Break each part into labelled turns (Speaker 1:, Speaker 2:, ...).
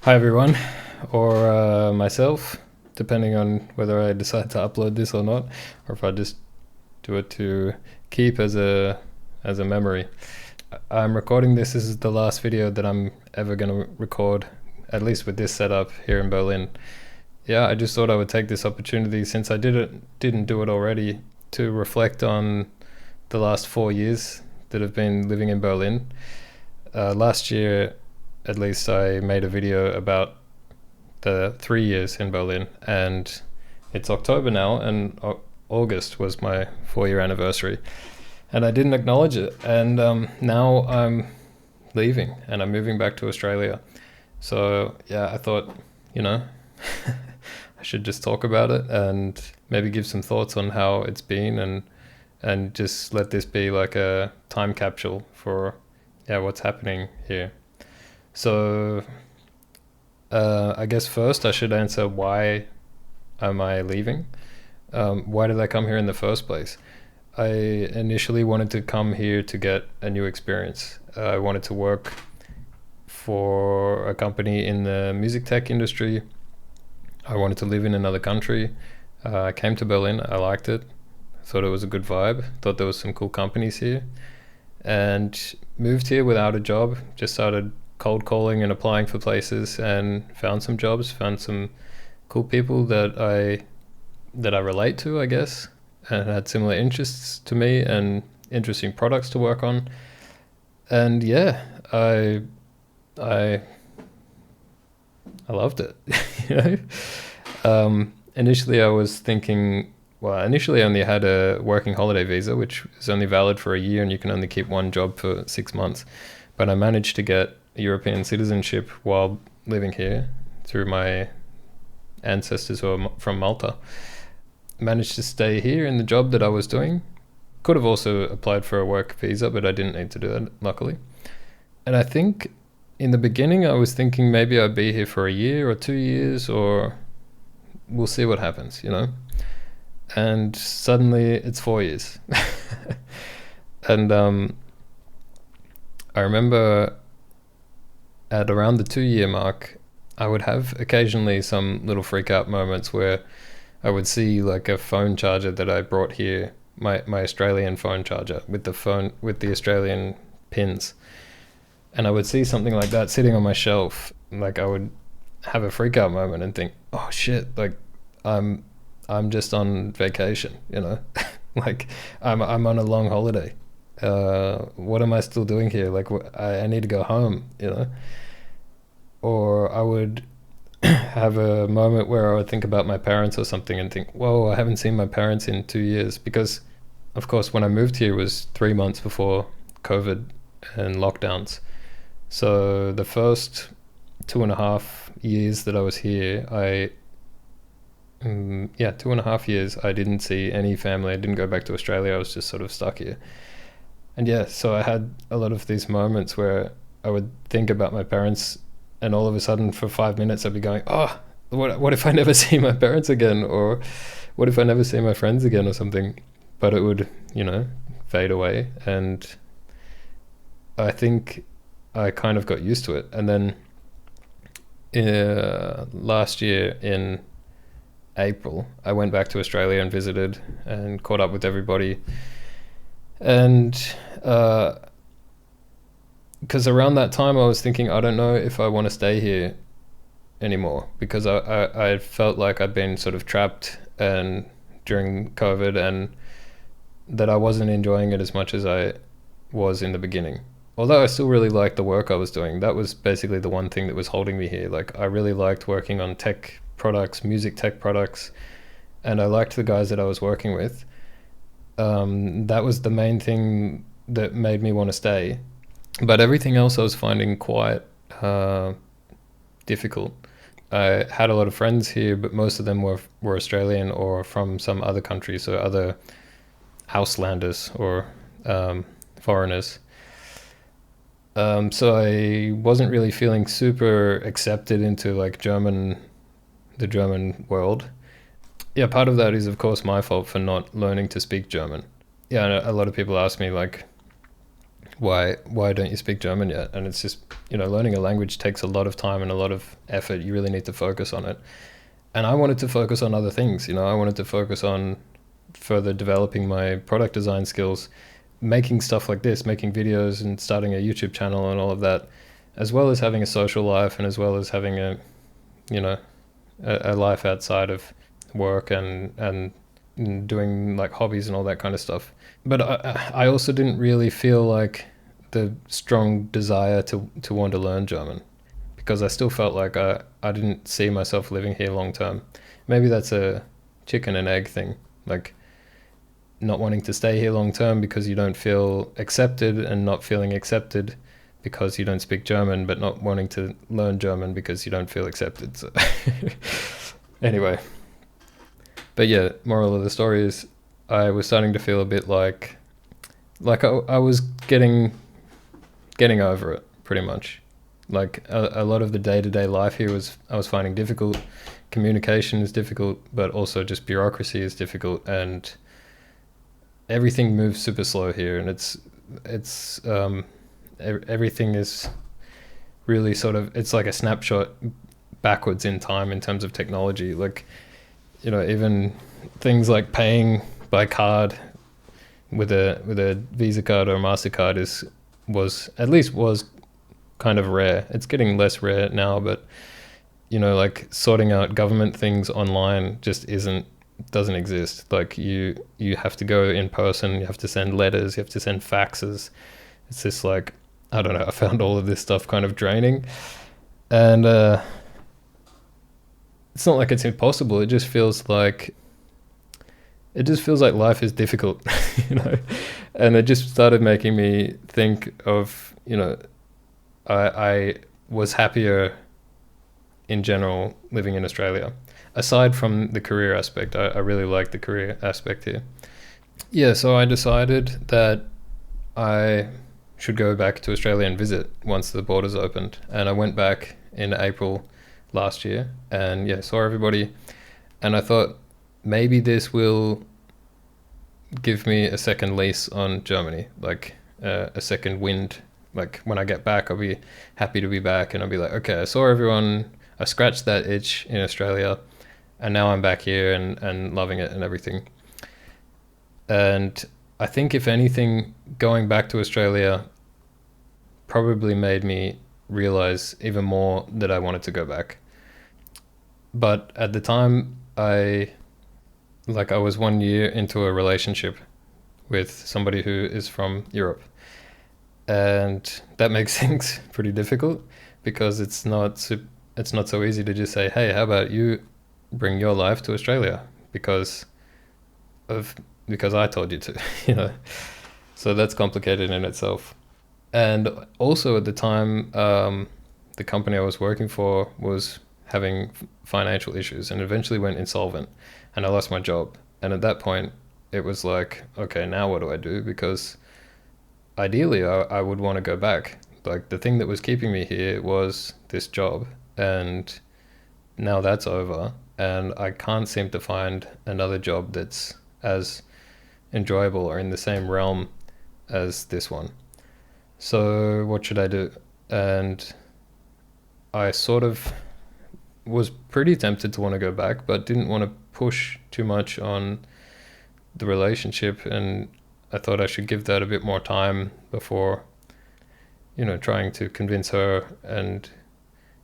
Speaker 1: Hi everyone, or myself, depending on whether I decide to upload this or not, or if I just do it to keep as a memory. I'm recording this. This is the last video that I'm ever going to record, at least with this setup here in Berlin. Yeah, I just thought I would take this opportunity, since I didn't do it already, to reflect on the last 4 years that I've been living in Berlin. Last year, at least, I made a video about the 3 years in Berlin, and it's October now, and August was my 4 year anniversary, and I didn't acknowledge it. And now I'm leaving and I'm moving back to Australia. So yeah, I thought, you know, I should just talk about it and maybe give some thoughts on how it's been, and just let this be like a time capsule for what's happening here. So I guess first I should answer, why am I leaving? Why did I come here in the first place? I initially wanted to come here to get a new experience. I wanted to work for a company in the music tech industry. I wanted to live in another country. I came to Berlin. I liked it. Thought it was a good vibe. Thought there was some cool companies here. And moved here without a job. Just started cold calling and applying for places, and found some jobs, found some cool people that I relate to, I guess, and had similar interests to me and interesting products to work on. And yeah, I loved it. you know. Initially I was thinking, well, initially I only had a working holiday visa, which is only valid for a year, and you can only keep one job for 6 months. But I managed to get European citizenship while living here through my ancestors who are from Malta. Managed to stay here in the job that I was doing. Could have also applied for a work visa, but I didn't need to do that, luckily. And I think in the beginning I was thinking maybe I'd be here for a year or 2 years, or we'll see what happens, And suddenly it's 4 years. And I remember at around the 2 year mark, I would have occasionally some little freak out moments where I would see like a phone charger that I brought here, my Australian phone charger with the Australian pins. And I would see something like that sitting on my shelf. Like, I would have a freak out moment and think, oh shit, like I'm just on vacation, like I'm on a long holiday. What am I still doing here? Like, I need to go home, Or I would have a moment where I would think about my parents or something and think, whoa, I haven't seen my parents in 2 years. Because, of course, when I moved here was 3 months before COVID and lockdowns. So the first 2.5 years that I was here, 2.5 years, I didn't see any family. I didn't go back to Australia. I was just sort of stuck here. And yeah, so I had a lot of these moments where I would think about my parents, and all of a sudden for 5 minutes I'd be going, oh, what if I never see my parents again? Or what if I never see my friends again or something? But it would, fade away. And I think I kind of got used to it. And then last year in April, I went back to Australia and visited and caught up with everybody. And because around that time I was thinking, I don't know if I want to stay here anymore, because I felt like I'd been sort of trapped and during COVID, and that I wasn't enjoying it as much as I was in the beginning. Although I still really liked the work I was doing. That was basically the one thing that was holding me here. Like, I really liked working on tech products, music tech products, and I liked the guys that I was working with. That was the main thing that made me want to stay. But everything else I was finding quite difficult. I had a lot of friends here, but most of them were Australian or from some other country, so other Auslanders or foreigners. So I wasn't really feeling super accepted into like the German world. Yeah, part of that is of course my fault for not learning to speak German. Yeah, and a lot of people ask me like, why don't you speak German yet? And it's just, learning a language takes a lot of time and a lot of effort. You really need to focus on it. And I wanted to focus on other things. I wanted to focus on further developing my product design skills, making stuff like this, making videos and starting a YouTube channel and all of that, as well as having a social life and as well as having a life outside of work and doing like hobbies and all that kind of stuff. But I also didn't really feel like the strong desire to want to learn German, because I still felt like I didn't see myself living here long term. Maybe that's a chicken and egg thing, like not wanting to stay here long term because you don't feel accepted, and not feeling accepted because you don't speak German, but not wanting to learn German because you don't feel accepted. So anyway, but yeah, moral of the story is I was starting to feel a bit like I was getting over it, pretty much. Like a lot of the day-to-day life here I was finding difficult. Communication is difficult, but also just bureaucracy is difficult, and everything moves super slow here, and it's everything is really sort of, it's like a snapshot backwards in time in terms of technology. Like, even things like paying by card with a Visa card or a MasterCard was kind of rare. It's getting less rare now, but like sorting out government things online just doesn't exist. Like you have to go in person, you have to send letters, you have to send faxes. It's just like, I don't know, I found all of this stuff kind of draining, and it's not like it's impossible. It just feels like life is difficult, and it just started making me think of, I was happier in general living in Australia. Aside from the career aspect, I really like the career aspect here. Yeah, so I decided that I should go back to Australia and visit once the borders opened. And I went back in April last year and saw everybody. And I thought maybe this will give me a second lease on Germany, like a second wind. Like when I get back, I'll be happy to be back, and I'll be like, okay, I saw everyone, I scratched that itch in Australia, and now I'm back here and loving it and everything. And I think if anything, going back to Australia probably made me realize even more that I wanted to go back. But at the time, I was 1 year into a relationship with somebody who is from Europe. And that makes things pretty difficult, because it's not so easy to just say, hey, how about you bring your life to Australia because I told you to, So that's complicated in itself. And also at the time, the company I was working for was having financial issues and eventually went insolvent, and I lost my job. And at that point, it was like, okay, now what do I do? Because ideally, I would want to go back. Like, the thing that was keeping me here was this job, and now that's over, and I can't seem to find another job that's as enjoyable or in the same realm as this one. So what should I do? And I sort of was pretty tempted to want to go back, but didn't want to push too much on the relationship, and I thought I should give that a bit more time before, trying to convince her and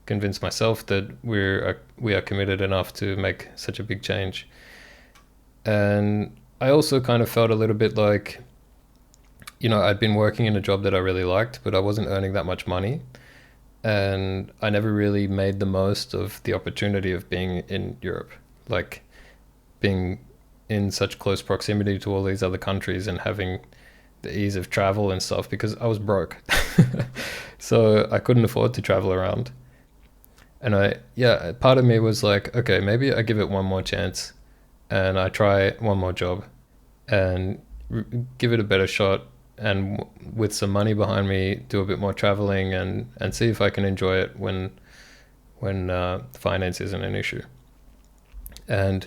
Speaker 1: convince myself that we are committed enough to make such a big change. And I also kind of felt a little bit like, I'd been working in a job that I really liked, but I wasn't earning that much money. And I never really made the most of the opportunity of being in Europe, like being in such close proximity to all these other countries and having the ease of travel and stuff, because I was broke. So I couldn't afford to travel around. And part of me was like, okay, maybe I give it one more chance and I try one more job and give it a better shot, and with some money behind me, do a bit more traveling and see if I can enjoy it when finance isn't an issue. And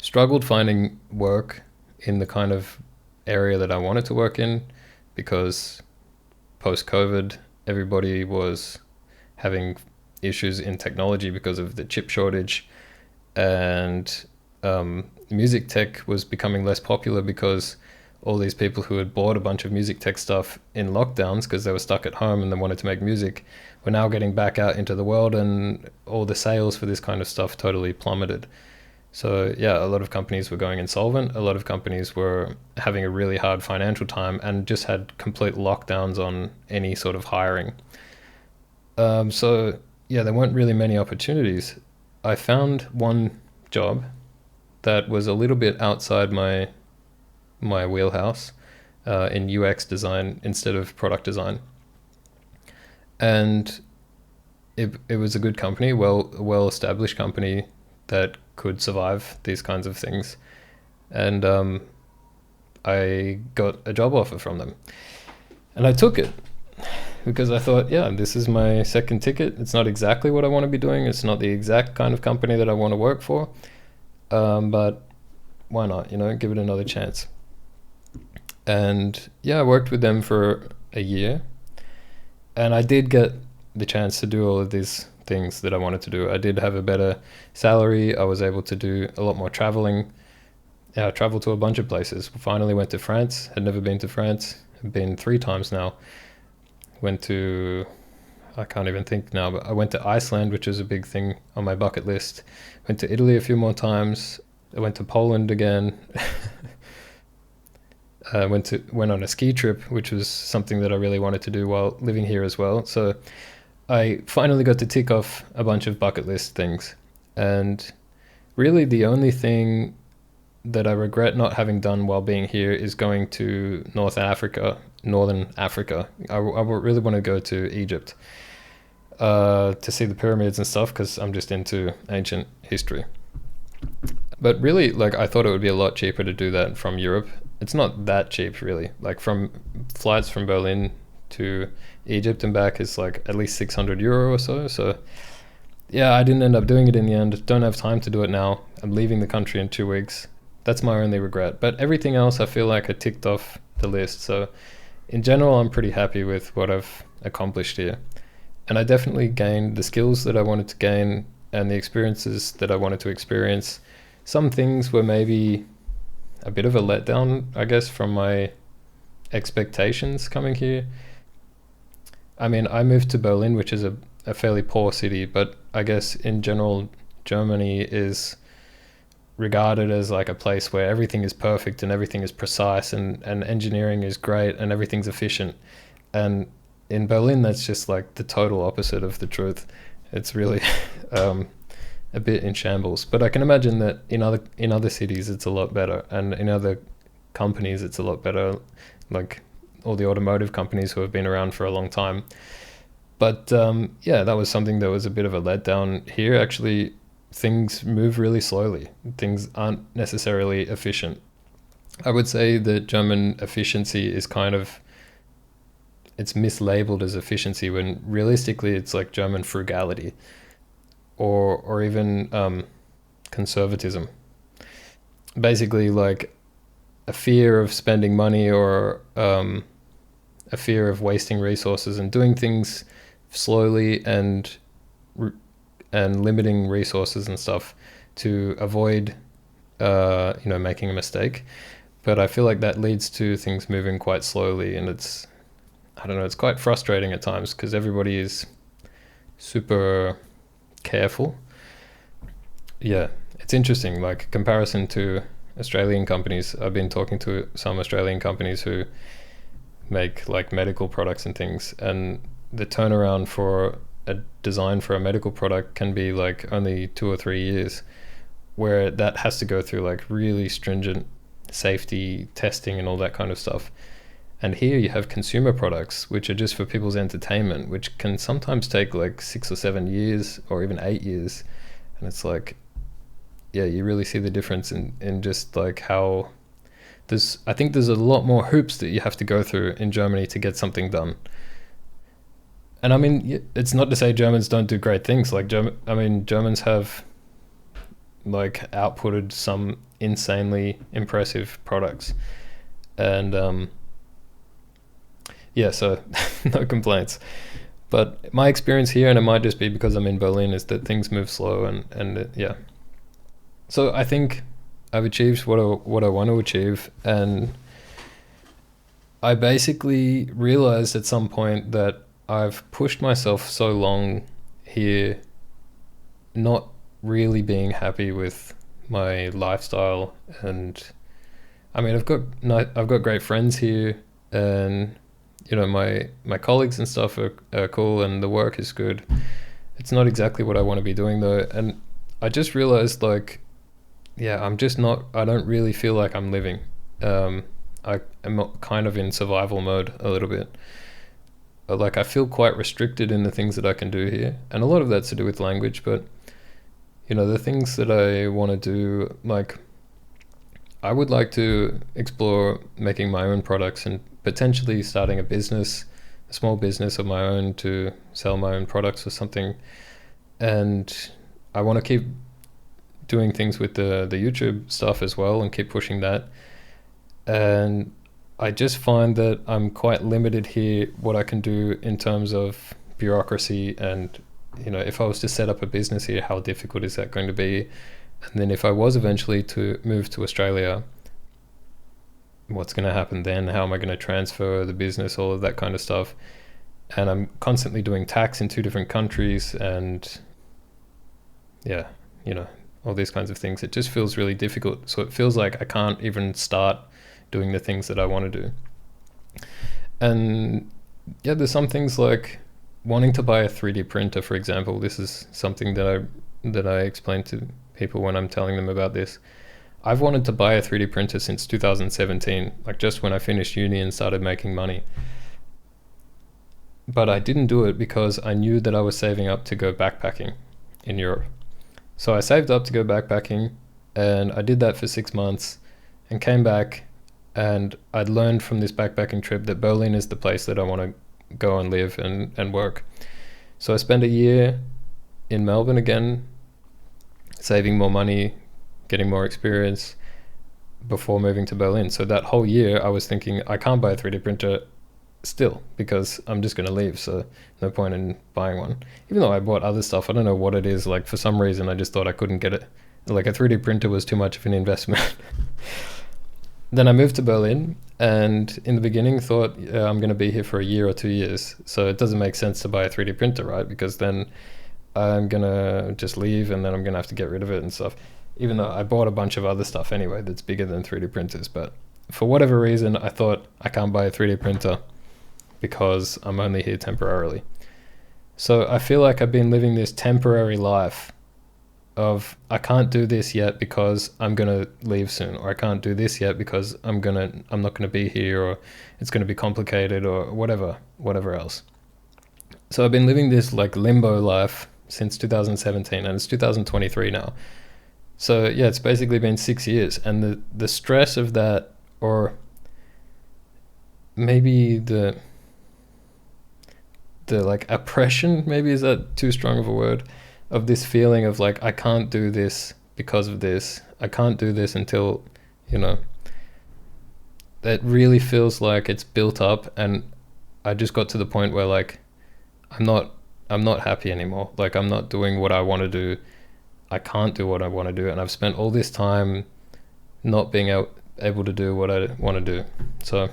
Speaker 1: struggled finding work in the kind of area that I wanted to work in, because post-COVID, everybody was having issues in technology because of the chip shortage, and music tech was becoming less popular because all these people who had bought a bunch of music tech stuff in lockdowns because they were stuck at home and they wanted to make music were now getting back out into the world, and all the sales for this kind of stuff totally plummeted. So yeah, a lot of companies were going insolvent. A lot of companies were having a really hard financial time and just had complete lockdowns on any sort of hiring. So yeah, there weren't really many opportunities. I found one job that was a little bit outside my wheelhouse, in UX design instead of product design, and it was a good company, well established company that could survive these kinds of things, and I got a job offer from them, and I took it because I thought, yeah, this is my second ticket. It's not exactly what I want to be doing. It's not the exact kind of company that I want to work for, but why not? Give it another chance. And yeah, I worked with them for a year, and I did get the chance to do all of these things that I wanted to do. I did have a better salary. I was able to do a lot more traveling. Yeah, I traveled to a bunch of places. Finally went to France. Had never been to France. I've been 3 times now. Went to, I can't even think now, but I went to Iceland, which is a big thing on my bucket list. Went to Italy a few more times. I went to Poland again. Went on a ski trip, which was something that I really wanted to do while living here as well. So I finally got to tick off a bunch of bucket list things. And really the only thing that I regret not having done while being here is going to Northern Africa. I really want to go to Egypt to see the pyramids and stuff, because I'm just into ancient history. But really, like, I thought it would be a lot cheaper to do that from Europe. It's not that cheap, really. Like, from flights from Berlin to Egypt and back is like at least 600 euro or so. So yeah, I didn't end up doing it in the end. Don't have time to do it now. I'm leaving the country in 2 weeks. That's my only regret. But everything else, I feel like I ticked off the list. So in general, I'm pretty happy with what I've accomplished here. And I definitely gained the skills that I wanted to gain and the experiences that I wanted to experience. Some things were maybe a bit of a letdown, I guess, from my expectations coming here. I mean, I moved to Berlin, which is a fairly poor city, but I guess in general, Germany is regarded as like a place where everything is perfect and everything is precise, and engineering is great and everything's efficient. And in Berlin, that's just like the total opposite of the truth. It's really a bit in shambles. But I can imagine that in other cities it's a lot better, and in other companies it's a lot better, like all the automotive companies who have been around for a long time. But yeah, that was something that was a bit of a letdown. Here, actually, things move really slowly. Things aren't necessarily efficient. I would say that German efficiency is it's mislabeled as efficiency when realistically it's like German frugality, or even conservatism. Basically, like a fear of spending money, or a fear of wasting resources and doing things slowly, and limiting resources and stuff to avoid making a mistake. But I feel like that leads to things moving quite slowly, and it's quite frustrating at times because everybody is super careful. Yeah, it's interesting, like comparison to Australian companies. I've been talking to some Australian companies who make like medical products and things, and the turnaround for a design for a medical product can be like only 2 or 3 years, where that has to go through like really stringent safety testing and all that kind of stuff. And here you have consumer products, which are just for people's entertainment, which can sometimes take like 6 or 7 years or even 8 years. And it's like, yeah, you really see the difference in just like how I think there's a lot more hoops that you have to go through in Germany to get something done. And I mean, it's not to say Germans don't do great things. Like Germans have like outputted some insanely impressive products. And yeah, so no complaints. But my experience here, and it might just be because I'm in Berlin, is that things move slow, and yeah. So I think I've achieved what I want to achieve, and I basically realized at some point that I've pushed myself so long here, not really being happy with my lifestyle, and I mean I've got great friends here, and my colleagues and stuff are cool, and the work is good. It's not exactly what I want to be doing though, and I just realized like, yeah, I'm just not. I don't really feel like I'm living. Um, I am kind of in survival mode a little bit. Like I feel quite restricted in the things that I can do here, and a lot of that's to do with language. But the things that I want to do, like I would like to explore making my own products and potentially starting a small business of my own to sell my own products or something. And I want to keep doing things with the YouTube stuff as well and keep pushing that. And I just find that I'm quite limited here what I can do in terms of bureaucracy, and if I was to set up a business here, how difficult is that going to be? And then if I was eventually to move to Australia, what's going to happen then? How am I going to transfer the business? All of that kind of stuff. And I'm constantly doing tax in 2 different countries, and yeah, all these kinds of things. It just feels really difficult. So it feels like I can't even start doing the things that I want to do. And yeah, there's some things like wanting to buy a 3D printer, for example. This is something that I explain to people when I'm telling them about this. I've wanted to buy a 3D printer since 2017, like just when I finished uni and started making money. But I didn't do it because I knew that I was saving up to go backpacking in Europe. So I saved up to go backpacking, and I did that for 6 months and came back, and I'd learned from this backpacking trip that Berlin is the place that I want to go and live and work. So I spent a year in Melbourne again, saving more money, getting more experience before moving to Berlin. So that whole year I was thinking I can't buy a 3D printer still because I'm just going to leave, so no point in buying one. Even though I bought other stuff, I don't know what it is, like for some reason I just thought I couldn't get it. Like a 3D printer was too much of an investment. Then I moved to Berlin, and in the beginning thought, yeah, I'm going to be here for a year or 2 years, so it doesn't make sense to buy a 3D printer, right? Because then I'm going to just leave, and then I'm going to have to get rid of it and stuff. Even though I bought a bunch of other stuff anyway that's bigger than 3D printers, but for whatever reason I thought I can't buy a 3D printer because I'm only here temporarily. So I feel like I've been living this temporary life of I can't do this yet because I'm gonna leave soon, or I can't do this yet because I'm not gonna be here, or it's gonna be complicated, or whatever else. So I've been living this like limbo life since 2017, and it's 2023 now. So yeah, it's basically been 6 years, and the stress of that, or maybe the like oppression, maybe is that too strong of a word, of this feeling of like I can't do this because of this. I can't do this until, that really feels like it's built up, and I just got to the point where like I'm not happy anymore. Like I'm not doing what I want to do. I can't do what I want to do, and I've spent all this time not being able to do what I want to do. So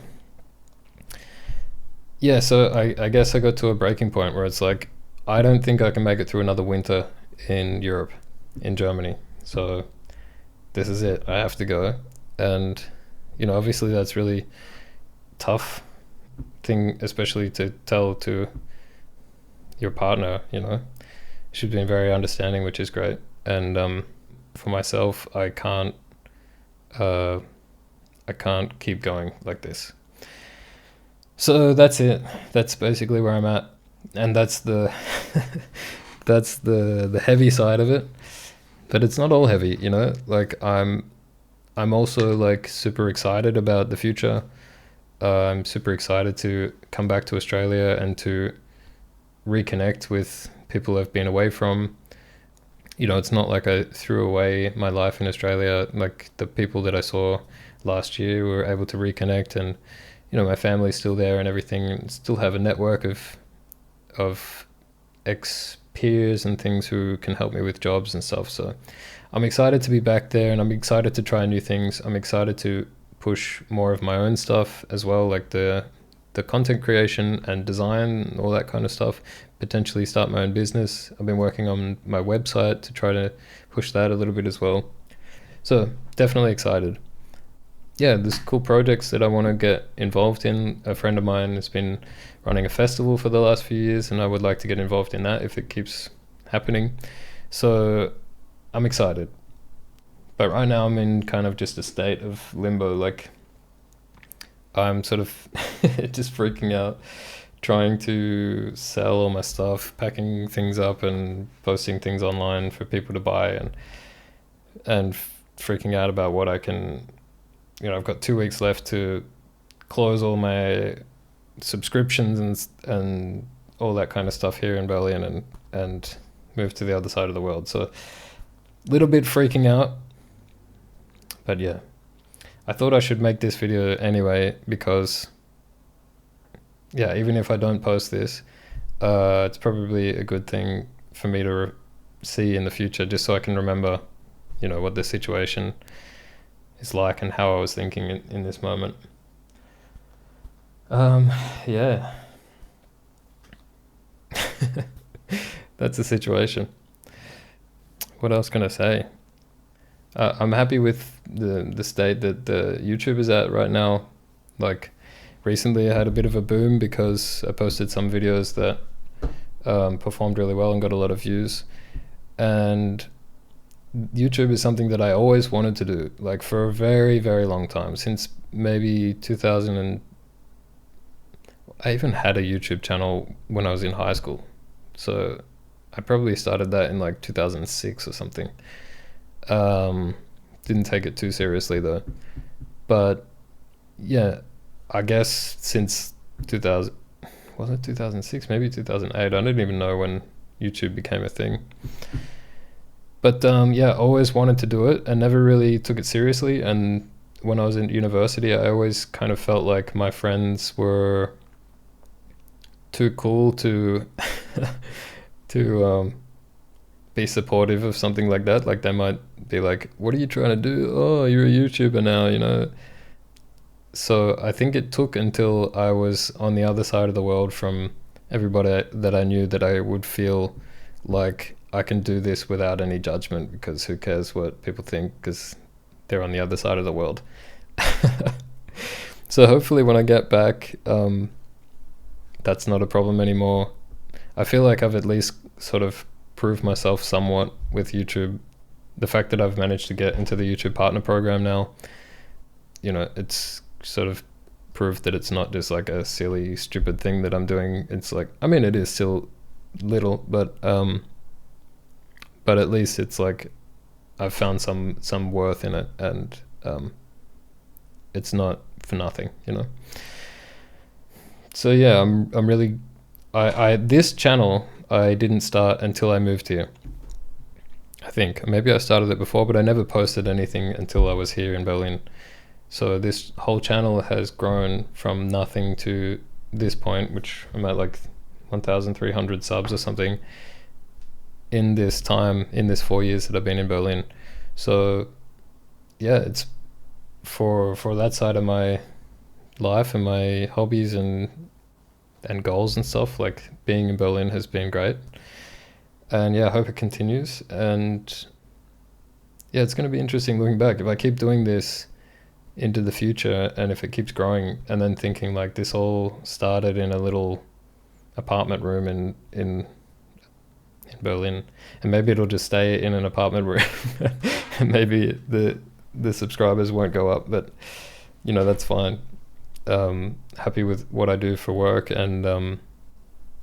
Speaker 1: yeah, so I guess I got to a breaking point where it's like I don't think I can make it through another winter in Europe, in Germany. So this is it. I have to go. And obviously that's really tough thing, especially to tell to your partner. She's been very understanding, which is great. And for myself, I can't keep going like this. So that's it. That's basically where I'm at, and that's the that's the heavy side of it. But it's not all heavy, Like I'm also like super excited about the future. I'm super excited to come back to Australia and to reconnect with people I've been away from. It's not like I threw away my life in Australia. Like the people that I saw last year, we were able to reconnect, and my family's still there and everything, and still have a network of ex peers and things who can help me with jobs and stuff. So I'm excited to be back there, and I'm excited to try new things. I'm excited to push more of my own stuff as well, like the content creation and design and all that kind of stuff. Potentially start my own business. I've been working on my website to try to push that a little bit as well. So definitely excited. Yeah, there's cool projects that I want to get involved in. A friend of mine has been running a festival for the last few years, and I would like to get involved in that if it keeps happening. So I'm excited. But right now I'm in kind of just a state of limbo. Like, I'm sort of just freaking out, trying to sell all my stuff, packing things up and posting things online for people to buy, and freaking out about what I can. I've got 2 weeks left to close all my subscriptions and all that kind of stuff here in Berlin, and move to the other side of the world. So a little bit freaking out, but yeah, I thought I should make this video anyway, because yeah, even if I don't post this, it's probably a good thing for me to see in the future, just so I can remember, what the situation is like and how I was thinking in this moment. Yeah. That's the situation. What else can I say? I'm happy with the state that the YouTube is at right now. Like, recently I had a bit of a boom because I posted some videos that performed really well and got a lot of views. And YouTube is something that I always wanted to do, like, for a very, very long time, since maybe 2000. And I even had a YouTube channel when I was in high school. So I probably started that in like 2006 or something. Didn't take it too seriously though. But yeah, I guess since 2000, was it 2006? Maybe 2008. I don't even know when YouTube became a thing. But yeah, always wanted to do it and never really took it seriously. And when I was in university, I always kind of felt like my friends were too cool to to be supportive of something like that. Like, they might be like, what are you trying to do? Oh, you're a YouTuber now, So I think it took until I was on the other side of the world from everybody that I knew that I would feel like I can do this without any judgment, because who cares what people think, because they're on the other side of the world. So hopefully when I get back, that's not a problem anymore. I feel like I've at least sort of proved myself somewhat with YouTube. The fact that I've managed to get into the YouTube partner program now, it's sort of proved that it's not just like a silly, stupid thing that I'm doing. It's like, I mean, it is still little, but at least it's like I've found some worth in it, and it's not for nothing, So yeah, I'm really, this channel I didn't start until I moved here. I think maybe I started it before, but I never posted anything until I was here in Berlin. So this whole channel has grown from nothing to this point, which I'm at like 1,300 subs or something in this time, in this 4 years that I've been in Berlin. So yeah, it's for that side of my life and my hobbies and goals and stuff, like, being in Berlin has been great. And yeah, I hope it continues. And yeah, it's going to be interesting looking back. If I keep doing this into the future, and if it keeps growing, and then thinking like this all started in a little apartment room in Berlin, and maybe it'll just stay in an apartment room, and maybe the subscribers won't go up, but that's fine. Happy with what I do for work, and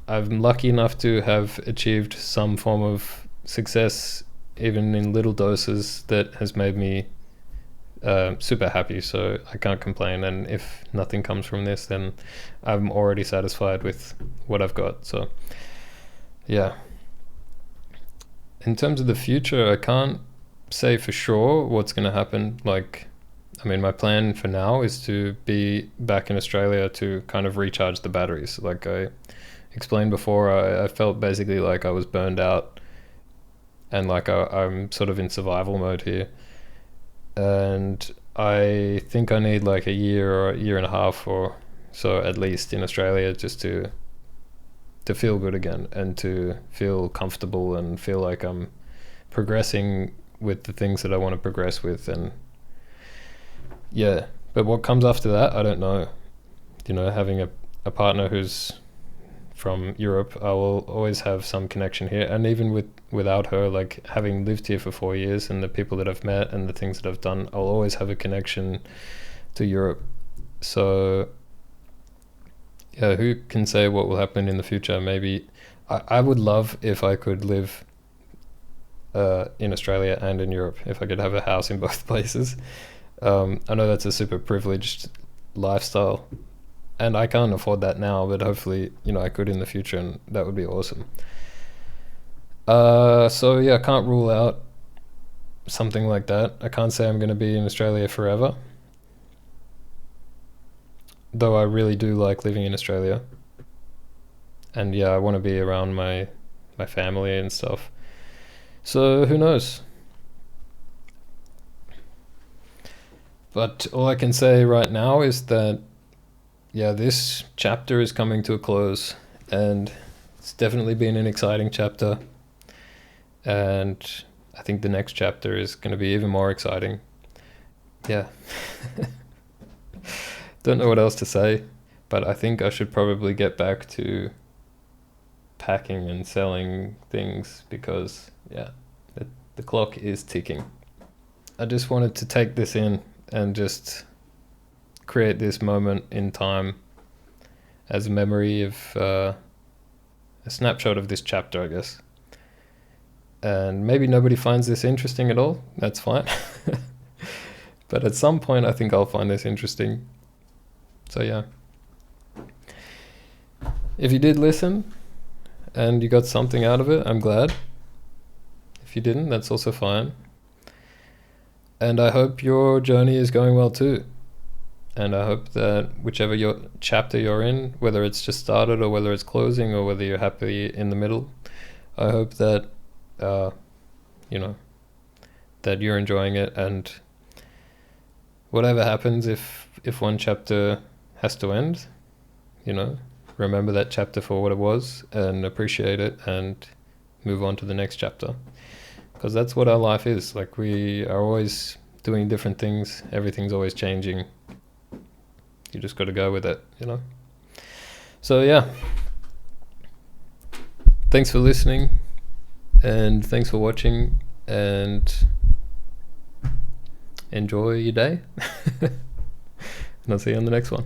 Speaker 1: I'm lucky enough to have achieved some form of success, even in little doses, that has made me super happy. So I can't complain, and if nothing comes from this, then I'm already satisfied with what I've got. So yeah, in terms of the future, I can't say for sure what's going to happen. Like, I mean, my plan for now is to be back in Australia to kind of recharge the batteries. Like I explained before, I felt basically like I was burned out, and like I'm sort of in survival mode here. And I think I need like a year or a year and a half or so at least in Australia just to feel good again and to feel comfortable and feel like I'm progressing with the things that I want to progress with. And yeah, but what comes after that, I don't know. You know, having a partner who's from Europe, I will always have some connection here. And even without her, like having lived here for 4 years and the people that I've met and the things that I've done, I'll always have a connection to Europe. So yeah, who can say what will happen in the future? Maybe I would love if I could live in Australia and in Europe, if I could have a house in both places. I know that's a super privileged lifestyle, and I can't afford that now, but hopefully, I could in the future, and that would be awesome. So yeah, I can't rule out something like that. I can't say I'm going to be in Australia forever, though I really do like living in Australia. And yeah, I want to be around my family and stuff. So who knows? But all I can say right now is that, yeah, this chapter is coming to a close, and it's definitely been an exciting chapter. And I think the next chapter is going to be even more exciting. Yeah. Don't know what else to say, but I think I should probably get back to packing and selling things because, yeah, the clock is ticking. I just wanted to take this in and just create this moment in time as a memory of a snapshot of this chapter, I guess. And maybe nobody finds this interesting at all. That's fine. But at some point, I think I'll find this interesting. So yeah. If you did listen and you got something out of it, I'm glad. If you didn't, that's also fine. And I hope your journey is going well too. And I hope that whichever chapter you're in, whether it's just started or whether it's closing or whether you're happy in the middle, I hope that, that you're enjoying it. And whatever happens, if one chapter has to end, remember that chapter for what it was and appreciate it and move on to the next chapter. Because that's what our life is. Like, we are always doing different things. Everything's always changing. You just got to go with it, So yeah. Thanks for listening. And thanks for watching. And enjoy your day. And I'll see you on the next one.